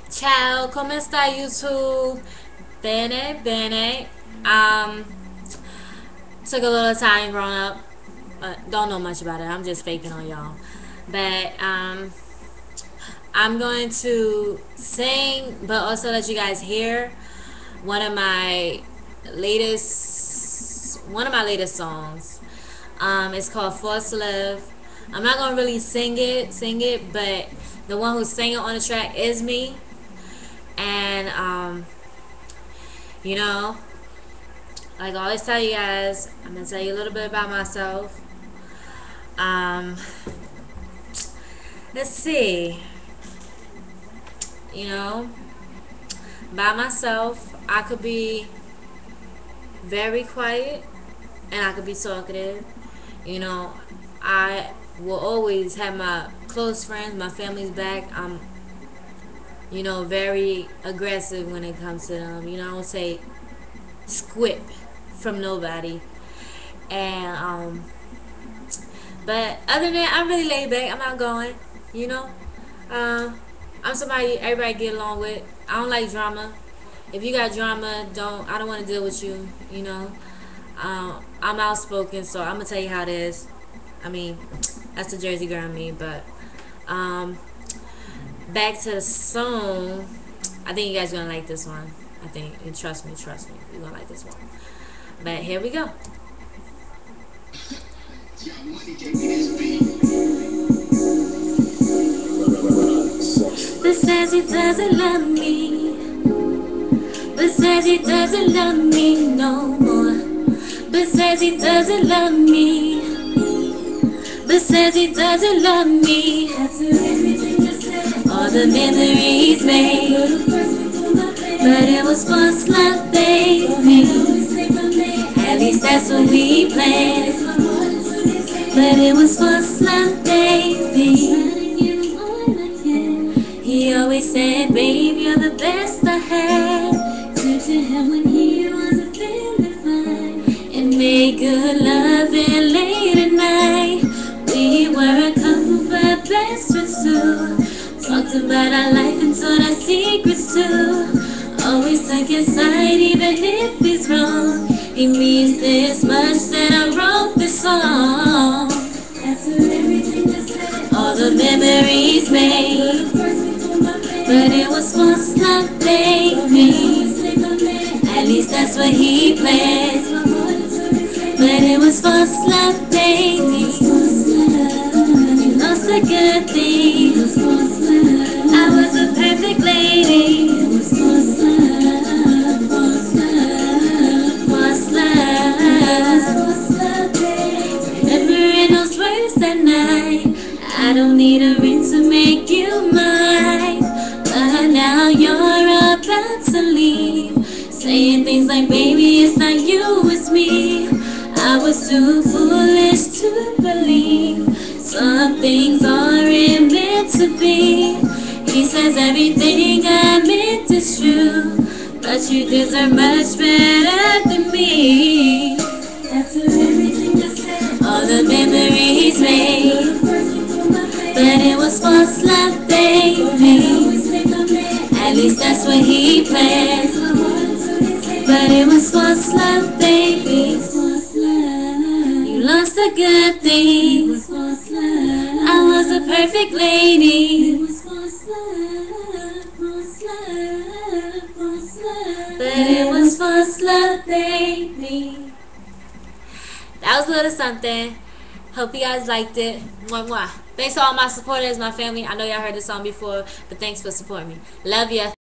Ciao, come sta YouTube? Bene, bene. Um, Took a little time growing up. Don't know much about it. I'm just faking on y'all. But I'm going to sing, but also let you guys hear one of my latest songs. It's called Force to Live. I'm not gonna really sing it, but the one who's singing on the track is me. And you know, like I always tell you guys, I'm gonna tell you a little bit about myself. Um, let's see. You know, by myself, I could be very quiet and I could be talkative. You know, I will always have my close friends, my family's back. I'm, very aggressive when it comes to them. I don't say squip from nobody. And but other than that, I'm really laid back. I'm outgoing. You know, I'm somebody everybody get along with. I don't like drama. If you got drama, I don't want to deal with you. I'm outspoken, so I'm gonna tell you how it is. I mean, that's the Jersey girl in me. But um, back to the song. I think you guys are gonna like this one. I think, and trust me, you're gonna like this one. But here we go. But says he doesn't love me. But says he doesn't love me no more. But says he doesn't love me. But says he doesn't love me. All the memories made, but it was once love, baby. At least that's what we planned. But it was once love, baby. He always said, babe, you're the best I had. Turned to him when he wasn't feeling fine, and made good love and late at night. We were a couple but best friends too. Talked about our life and told our secrets too. Always took his side even if he's wrong. He means this much that I wrote this song. After everything that's said, all the memories made, but it was once love, baby. At least that's what he planned. But it was once love, baby. You lost a good thing. I was a perfect lady. Once love. Remembering those words that night. I don't need a ring to make you mine. But now you're about to leave, saying things like, baby, it's not you, it's me. I was too foolish to believe some things aren't meant to be. He says everything I meant is true, but you deserve much better than me. After everything that's said, all the memories made, but it was false love, baby. At least that's what he planned. But it was false love, baby. You lost a good thing. I was a perfect lady. But it was false love, baby. That was a little something. Hope you guys liked it. Mwah, mwah. Thanks to all my supporters, my family. I know y'all heard this song before, but thanks for supporting me. Love ya.